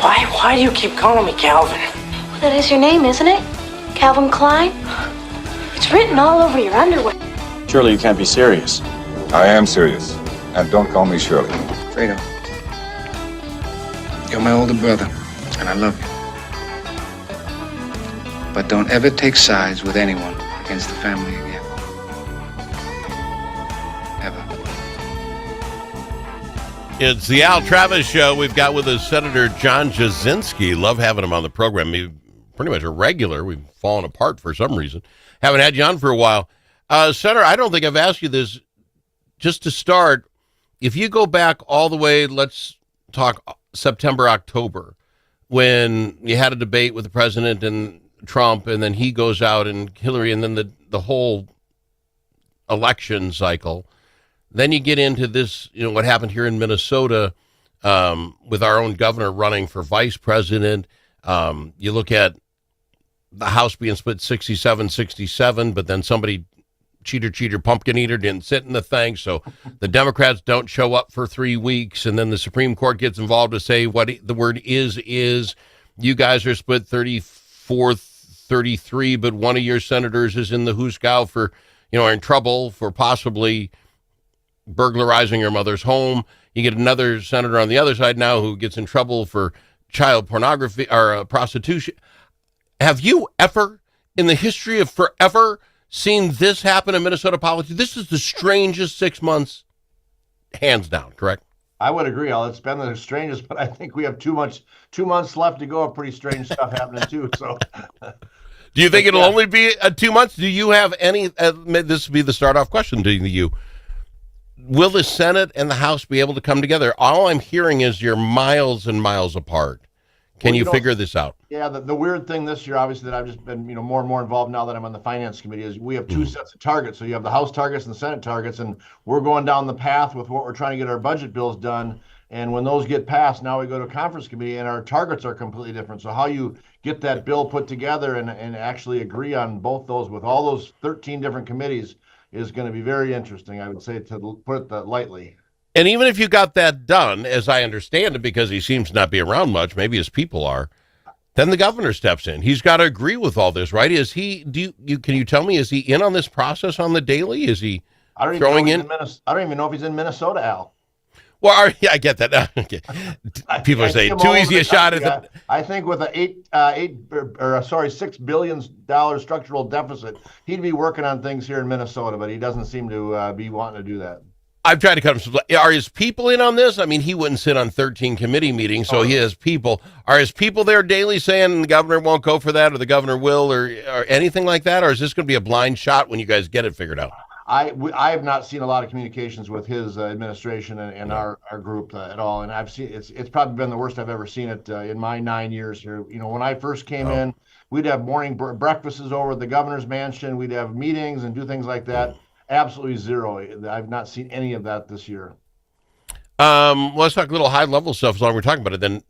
Why do you keep calling me Calvin? Well, that is your name, isn't it? Calvin Klein? It's written all over your underwear. Surely you can't be serious. I am serious. And don't call me Shirley. Fredo, you're my older brother, and I love you. But don't ever take sides with anyone against the family again. Ever. It's the Al Travis Show. We've got with us Senator John Jasinski. Love having him on the program. He's pretty much a regular. We've fallen apart for some reason. Haven't had you on for a while. Senator, I don't think I've asked you this. Just to start, if you go back all the way, let's talk September, October, when you had a debate with the president and Trump, and then he goes out and Hillary, and then the whole election cycle. Then you get into this, what happened here in Minnesota with our own governor running for vice president. You look at the House being split 67-67, but then somebody, cheater, pumpkin eater, didn't sit in the thing. So the Democrats don't show up for 3 weeks, and then the Supreme Court gets involved to say what the word is. You guys are split 34-33, but one of your senators is in the Huskow for, are in trouble for possibly burglarizing your mother's home. You get another senator on the other side now who gets in trouble for child pornography or prostitution. Have you ever, in the history of forever, seen this happen in Minnesota politics? This is the strangest 6 months, hands down, correct? I would agree, Al. It's been the strangest, but I think we have 2 months left to go of pretty strange stuff happening too. So, do you think it'll only be 2 months? Do you have any? This would be the start-off question to you. Will the Senate and the House be able to come together? All I'm hearing is you're miles and miles apart. Can you figure this out? Yeah, the weird thing this year, obviously, that I've just been more and more involved now that I'm on the Finance Committee, is we have two sets of targets. So you have the House targets and the Senate targets, and we're going down the path with what we're trying to get our budget bills done. And when those get passed, now we go to conference committee, and our targets are completely different. So how you get that bill put together and actually agree on both those with all those 13 different committees is going to be very interesting, I would say, to put it lightly. And even if you got that done, as I understand it, because he seems to not be around much, maybe his people are, then the governor steps in. He's got to agree with all this, right? Is he? Can you tell me? Is he in on this process on the daily? Is he throwing in? I don't even know if he's in Minnesota, Al. Well, I get that. Okay. People are saying too easy a shot at the. I think with a $6 billion structural deficit, he'd be working on things here in Minnesota, but he doesn't seem to be wanting to do that. I've tried to cut him. Are his people in on this? I mean, he wouldn't sit on 13 committee meetings, so he has people. Are his people there daily saying the governor won't go for that, or the governor will, or anything like that? Or is this going to be a blind shot when you guys get it figured out? I have not seen a lot of communications with his administration and our group at all, and I've seen it's probably been the worst I've ever seen it in my 9 years here. When I first came in, we'd have morning breakfasts over at the governor's mansion. We'd have meetings and do things like that. Absolutely zero. I've not seen any of that this year. Let's talk a little high-level stuff as long as we're talking about it. Then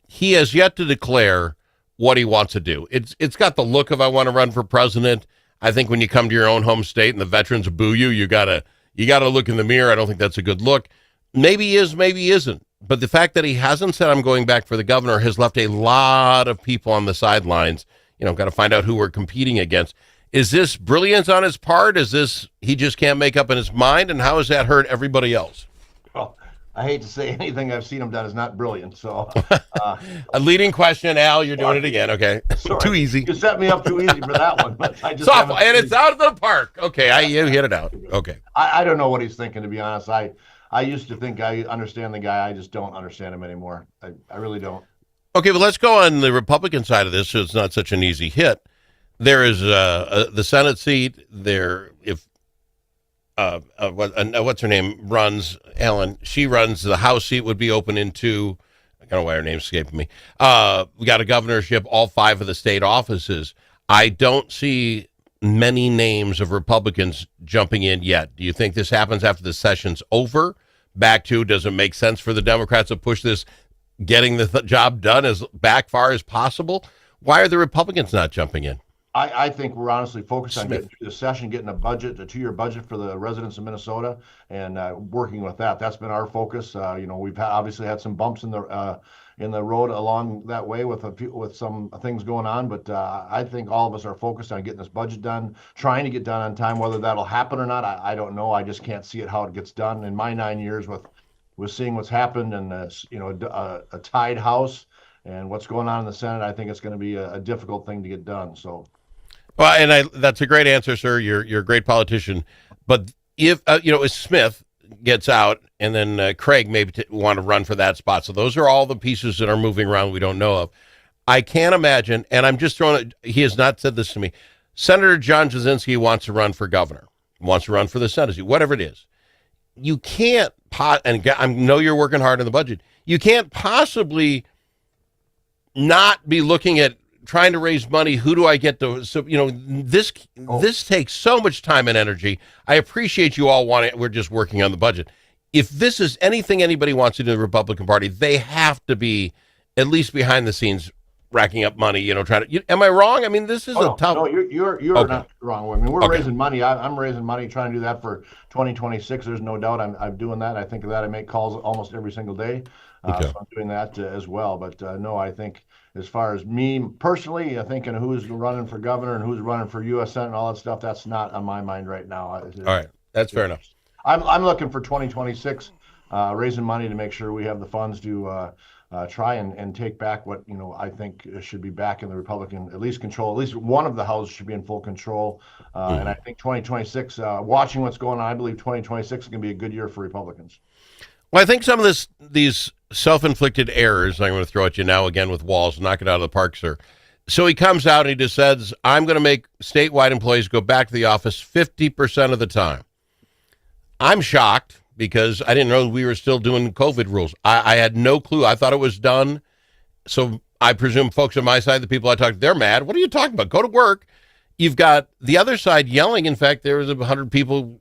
he has yet to declare what he wants to do. It's got the look of I want to run for president. I think when you come to your own home state and the veterans boo you, you gotta look in the mirror. I don't think that's a good look. Maybe he is, maybe he isn't. But the fact that he hasn't said I'm going back for the governor has left a lot of people on the sidelines. Got to find out who we're competing against. Is this brilliance on his part? Is this he just can't make up in his mind? And how has that hurt everybody else? Well, I hate to say anything I've seen him done is not brilliant. So a leading question, Al. You're doing it again. Okay, too easy. You set me up too easy for that one. But I just softball, and it's out of the park. Okay, you hit it out. Okay. I don't know what he's thinking, to be honest. I used to think I understand the guy. I just don't understand him anymore. I really don't. Okay, but let's go on the Republican side of this, so it's not such an easy hit. There is the Senate seat there. If what's her name runs, Ellen, she runs, the House seat would be open in two. I don't know why her name's escaping me. We got a governorship, all 5 of the state offices. I don't see many names of Republicans jumping in yet. Do you think this happens after the session's over? Back to, does it make sense for the Democrats to push this, getting the job done as back far as possible? Why are the Republicans not jumping in? I think we're honestly focused on Smith. getting through the session, getting a budget, a 2-year budget for the residents of Minnesota, and working with that. That's been our focus. We've obviously had some bumps in the road along that way with some things going on, but I think all of us are focused on getting this budget done, trying to get done on time. Whether that'll happen or not, I don't know. I just can't see it how it gets done. In my 9 years with seeing what's happened and a tied House and what's going on in the Senate, I think it's going to be a difficult thing to get done. So. Well, and that's a great answer, sir. You're a great politician. But if, if Smith gets out and then Craig maybe want to run for that spot. So those are all the pieces that are moving around we don't know of. I can't imagine, and I'm just throwing it, he has not said this to me. Senator John Jasinski wants to run for governor, wants to run for the Senate, whatever it is. You can't, and I know you're working hard on the budget. You can't possibly not be looking at trying to raise money. Who do I get to? So, this takes so much time and energy. I appreciate you all want it. We're just working on the budget. If this is anything anybody wants to do in the Republican Party, they have to be at least behind the scenes racking up money, trying to, am I wrong? I mean, this is a tough. No, you're Okay. not wrong. I mean, we're Okay. raising money. I'm raising money, trying to do that for 2026. There's no doubt I'm doing that. I think of that. I make calls almost every single day. Okay. So I'm doing that as well. But no, I think as far as me personally, I think, and who's running for governor and who's running for U.S. Senate and all that stuff, that's not on my mind right now. All right. That's fair enough. I'm looking for 2026, raising money to make sure we have the funds to try and take back what I think should be back in the Republican at least control. At least one of the houses should be in full control. And I think 2026, watching what's going on, I believe 2026 is going to be a good year for Republicans. Well, I think some of these self-inflicted errors, I'm going to throw at you now again with Walls, knock it out of the park, sir. So he comes out and he just says, I'm going to make statewide employees go back to the office 50% of the time. I'm shocked because I didn't know we were still doing COVID rules. I had no clue. I thought it was done. So I presume folks on my side, the people I talked to, they're mad. What are you talking about? Go to work. You've got the other side yelling. In fact, there was 100 people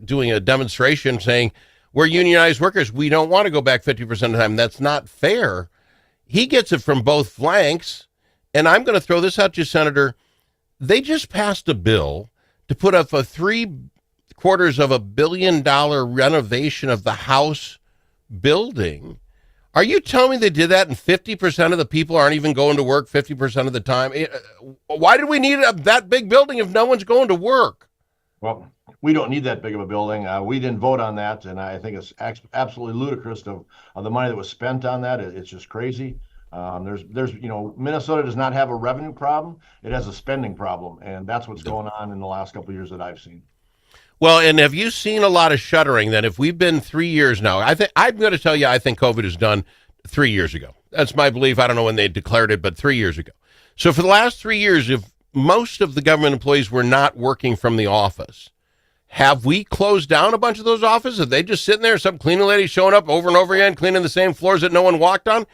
doing a demonstration saying, we're unionized workers. We don't want to go back 50% of the time. That's not fair. He gets it from both flanks. And I'm going to throw this out to you, Senator. They just passed a bill to put up a $750 million renovation of the House building. Are you telling me they did that and 50% of the people aren't even going to work 50% of the time? Why do we need that big building if no one's going to work? Well, we don't need that big of a building. We didn't vote on that, and I think it's absolutely ludicrous of the money that was spent on that. It's just crazy. Minnesota does not have a revenue problem; it has a spending problem, and that's what's going on in the last couple of years that I've seen. Well, and have you seen a lot of shuddering? Then, if we've been 3 years now, I'm going to tell you, I think COVID is done 3 years ago. That's my belief. I don't know when they declared it, but 3 years ago. So, for the last 3 years, if most of the government employees were not working from the office, have we closed down a bunch of those offices? Are they just sitting there, some cleaning lady showing up over and over again, cleaning the same floors that no one walked on?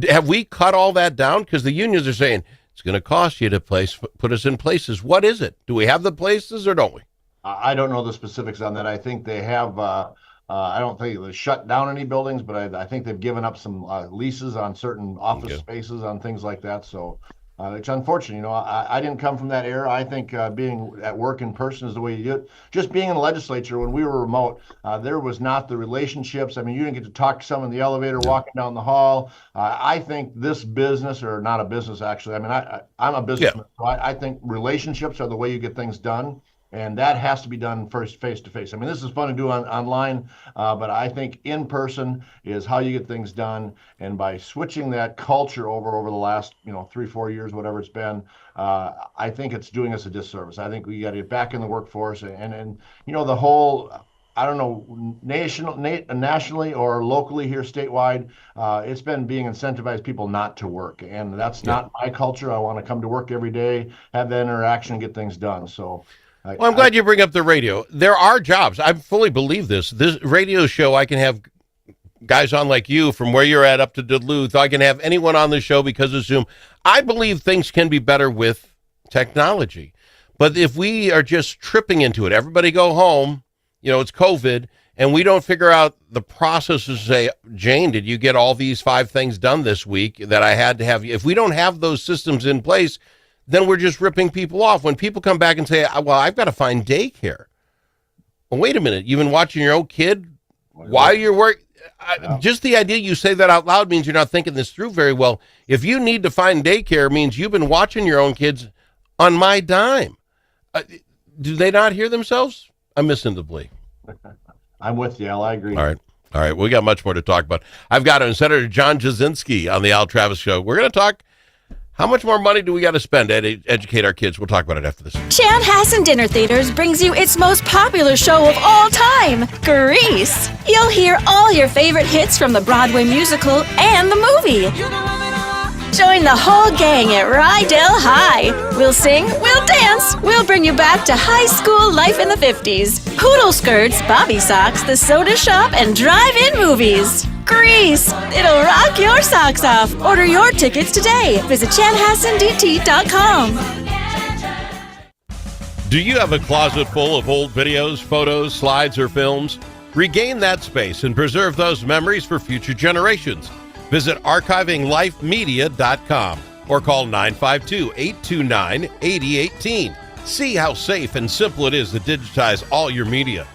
Have we cut all that down? Because the unions are saying it's going to cost you to put us in places. What is it? Do we have the places or don't we? I don't know the specifics on that. I think they have. I don't think they shut down any buildings, but I think they've given up some leases on certain office spaces on things like that. So it's unfortunate. I didn't come from that era. I think being at work in person is the way you do it. Just being in the legislature when we were remote, there was not the relationships. I mean, you didn't get to talk to someone in the elevator, walking down the hall. I think this business, or not a business actually. I mean, I'm a businessman, so I think relationships are the way you get things done. And that has to be done first face to face. I mean, this is fun to do online, but I think in person is how you get things done. And by switching that culture over the last 3-4 years, whatever it's been, I think it's doing us a disservice. I think we got to get back in the workforce and the whole. I don't know, nationally or locally here statewide, it's been being incentivized people not to work. And that's not my culture. I want to come to work every day, have that interaction, and get things done. So. Well, I'm glad you bring up the radio. There are jobs. I fully believe this. This radio show, I can have guys on like you from where you're at up to Duluth. I can have anyone on the show because of Zoom. I believe things can be better with technology. But if we are just tripping into it, everybody go home, it's COVID, and we don't figure out the processes to say, Jane, did you get all these 5 things done this week that I had to have? If we don't have those systems in place, then we're just ripping people off. When people come back and say, well, I've got to find daycare. Well, wait a minute. You've been watching your own kid while you're working. Just the idea you say that out loud means you're not thinking this through very well. If you need to find daycare, means you've been watching your own kids on my dime. Do they not hear themselves? I'm missing the plea. I'm with you, Al. I agree. All right. We got much more to talk about. I've got Senator John Jasinski on the Al Travis Show. We're going to talk. How much more money do we got to spend to educate our kids? We'll talk about it after this. Chanhassen Dinner Theaters brings you its most popular show of all time, Grease. You'll hear all your favorite hits from the Broadway musical and the movie. Join the whole gang at Rydell High. We'll sing, we'll dance, we'll bring you back to high school life in the 50s. Poodle skirts, bobby socks, the soda shop, and drive-in movies. Grease! It'll rock your socks off. Order your tickets today. Visit chanhassendt.com. Do you have a closet full of old videos, photos, slides, or films? Regain that space and preserve those memories for future generations. Visit archivinglifemedia.com or call 952-829-8018. See how safe and simple it is to digitize all your media.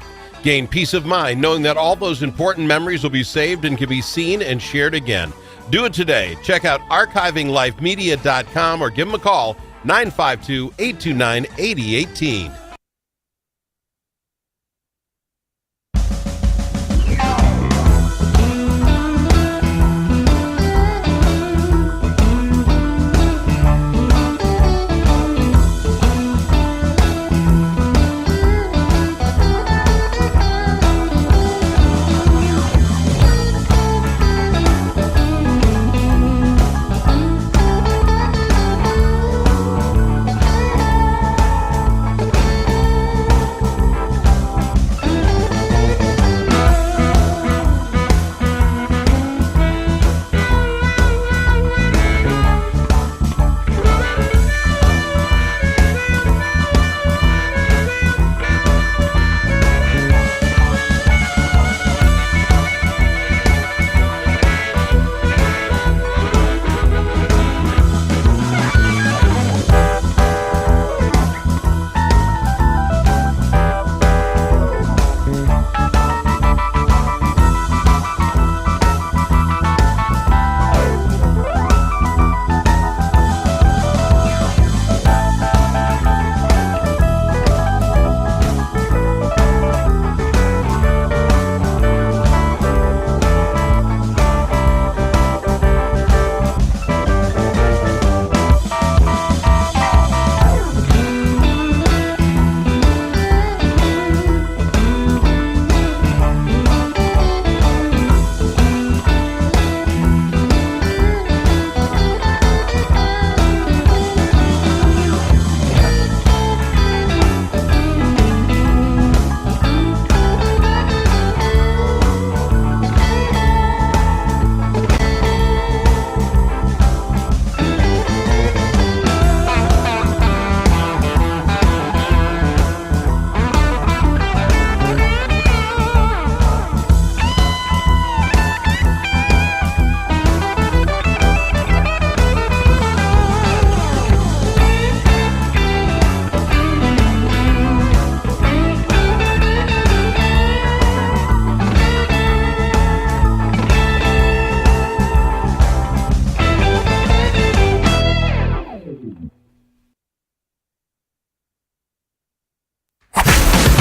Gain peace of mind knowing that all those important memories will be saved and can be seen and shared again. Do it today. Check out archivinglifemedia.com or give them a call, 952-829-8018.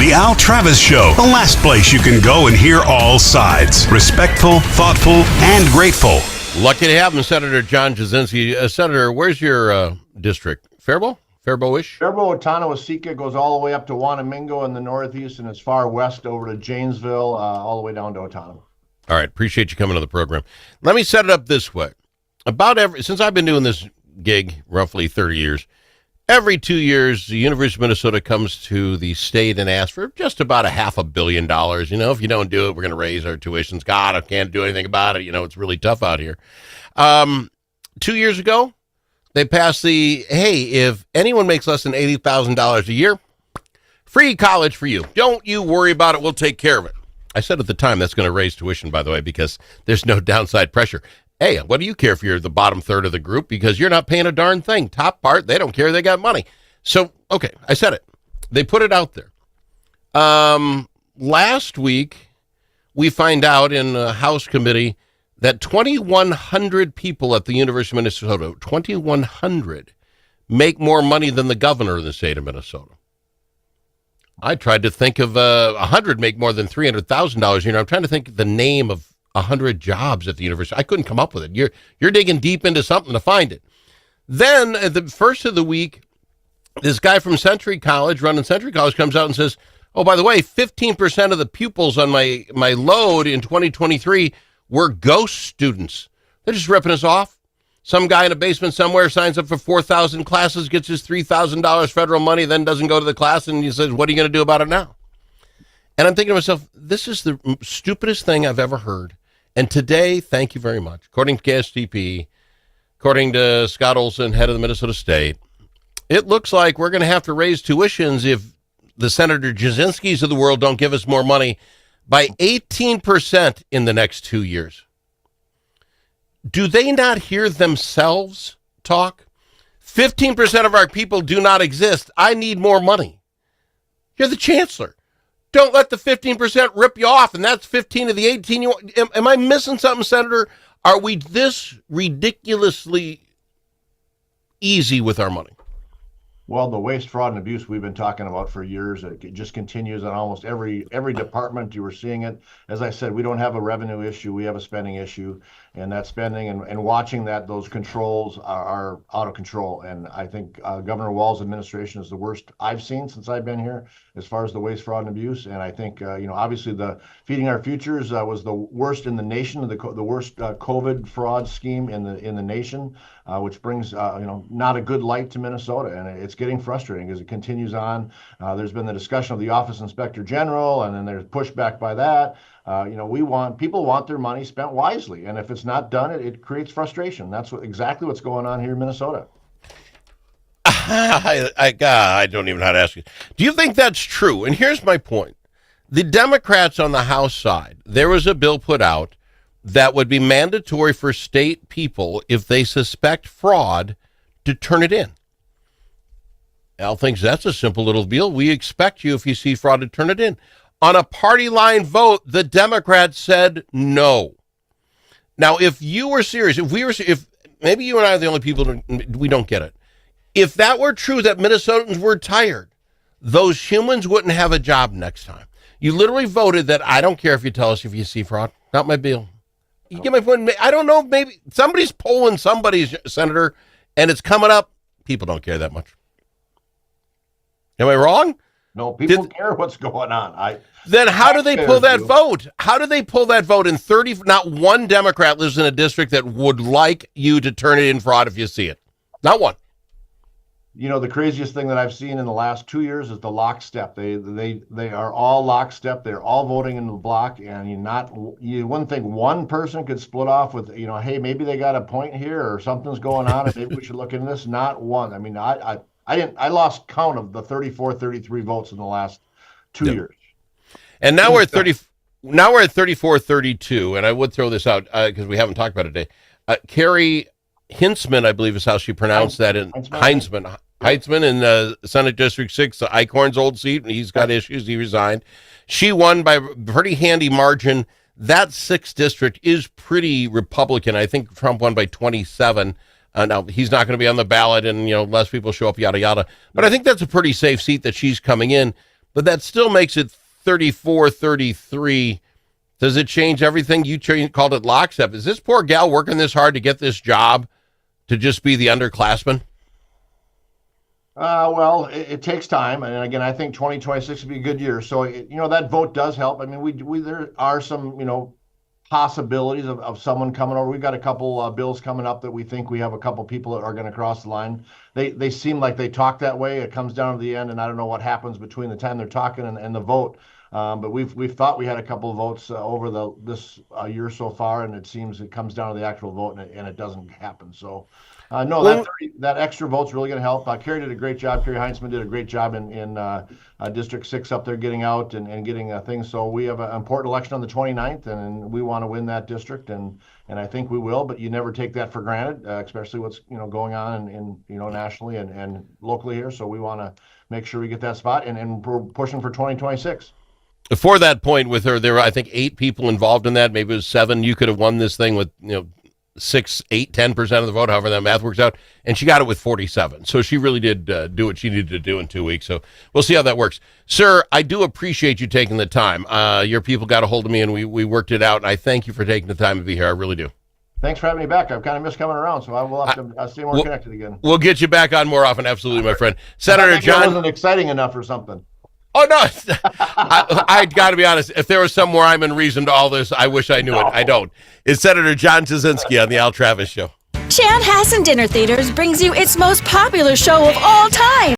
The Al Travis Show, the last place you can go and hear all sides. Respectful, thoughtful, and grateful. Lucky to have him, Senator John Jasinski. Senator, where's your district? Faribault? Faribault-ish? Faribault, Ottawa-Waseca goes all the way up to Wanamingo in the northeast and as far west over to Janesville, all the way down to Ottawa. All right, appreciate you coming to the program. Let me set it up this way. Since I've been doing this gig roughly 30 years, every 2 years, the University of Minnesota comes to the state and asks for just about $500 million. You know, if you don't do it, we're going to raise our tuitions. God, I can't do anything about it. You know, it's really tough out here. 2 years ago, they passed hey, if anyone makes less than $80,000 a year, free college for you. Don't you worry about it. We'll take care of it. I said at the time that's going to raise tuition, by the way, because there's no downside pressure. Hey, what do you care if you're the bottom third of the group? Because you're not paying a darn thing. Top part, they don't care. They got money. So, okay, I said it. They put it out there. Last week, we find out in a House committee that 2,100 people at the University of Minnesota, 2,100, make more money than the governor of the state of Minnesota. I tried to think of 100 make more than $300,000. I'm trying to think of the name of 100 jobs at the university. I couldn't come up with it. You're digging deep into something to find it. Then at the first of the week, this guy from Century College, running Century College, comes out and says, oh, by the way, 15% of the pupils on my load in 2023 were ghost students. They're just ripping us off. Some guy in a basement somewhere signs up for 4,000 classes, gets his $3,000 federal money, then doesn't go to the class, and he says, what are you going to do about it now? And I'm thinking to myself, this is the stupidest thing I've ever heard. And today, thank you very much. According to KSTP, according to Scott Olson, head of the Minnesota State, it looks like we're going to have to raise tuitions if the Senator Jasinskis of the world don't give us more money by 18% in the next 2 years. Do they not hear themselves talk? 15% of our people do not exist. I need more money. You're the chancellor. Don't let the 15% rip you off, and that's 15 of the 18. Am I missing something, Senator? Are we this ridiculously easy with our money? Well, the waste, fraud, and abuse we've been talking about for years, it just continues in almost every department. You were seeing it. As I said, we don't have a revenue issue. We have a spending issue. And that spending and watching that, those controls are out of control. And I think Governor Walz's administration is the worst I've seen since I've been here as far as the waste, fraud, and abuse. And I think, obviously the Feeding Our Futures was the worst in the nation, the worst COVID fraud scheme in the nation, which brings, not a good light to Minnesota. And it's getting frustrating as it continues on. There's been the discussion of the Office Inspector General, and then there's pushback by that. People want their money spent wisely, and if it's not done, it creates frustration. That's exactly what's going on here in Minnesota. I don't even know how to ask you. Do you think that's true? And here's my point. The Democrats on the House side, there was a bill put out that would be mandatory for state people, if they suspect fraud, to turn it in. Al thinks that's a simple little deal. We expect you, if you see fraud, to turn it in. On a party line vote, the Democrats said no. Now, if you were serious, if maybe you and I are the only people we don't get it. If that were true, that Minnesotans were tired, those humans wouldn't have a job next time. You literally voted that I don't care if you tell us if you see fraud. Not my deal. You get my point? I don't know. Maybe somebody's polling somebody's senator, and it's coming up. People don't care that much. Am I wrong? No, people care what's going on. Then how do they pull that vote? How do they pull that vote? In 30, not one Democrat lives in a district that would like you to turn it in fraud if you see it. Not one. The craziest thing that I've seen in the last 2 years is the lockstep. They are all lockstep. They're all voting in the block, and you wouldn't think one person could split off with, hey, maybe they got a point here or something's going on, and maybe we should look into this. Not one. I mean, I lost count of the 34-33 votes in the last 2 years. And now we're at 30. Now we're at 34-32, and I would throw this out because we haven't talked about it today. Carrie Hintzman, I believe is how she pronounced that, in Heitzman in Senate District 6, Eichhorn's old seat, and he's got issues. He resigned. She won by a pretty handy margin. That 6th district is pretty Republican. I think Trump won by 27. Now, he's not going to be on the ballot, and, less people show up, yada, yada. But I think that's a pretty safe seat that she's coming in. But that still makes it 34-33. Does it change everything? You called it lockstep. Is this poor gal working this hard to get this job to just be the underclassman? Well, it takes time. And again, I think 2026 will be a good year. So, that vote does help. I mean, there are some, possibilities of someone coming over. We've got a couple bills coming up that we think we have a couple people that are going to cross the line. They seem like they talk that way. It comes down to the end, and I don't know what happens between the time they're talking and the vote. But we've thought we had a couple of votes over this year so far, and it seems it comes down to the actual vote, and it doesn't happen. So, no, that extra vote's really going to help. Carrie did a great job. Carrie Heinzman did a great job in District 6 up there, getting out and getting things. So we have an important election on the 29th, and we want to win that district, and I think we will. But you never take that for granted, especially what's going on in nationally and locally here. So we want to make sure we get that spot, and we're pushing for 2026. For that point with her, there were, I think, 8 people involved in that. Maybe it was 7. You could have won this thing with 6, 8, 10% of the vote, however that math works out, and she got it with 47. So she really did do what she needed to do in 2 weeks. So we'll see how that works. Sir, I do appreciate you taking the time. Your people got a hold of me, and we worked it out, and I thank you for taking the time to be here. I really do. Thanks for having me back. I've kind of missed coming around, so I will have to stay more connected again. We'll get you back on more often. Absolutely, my friend. Senator John wasn't exciting enough or something. Oh, no. I got to be honest. If there was some more rhyme and reason to all this, I wish I knew it. I don't. It's Senator John Jasinski on the Al Travis Show. Chanhassen Dinner Theaters brings you its most popular show of all time,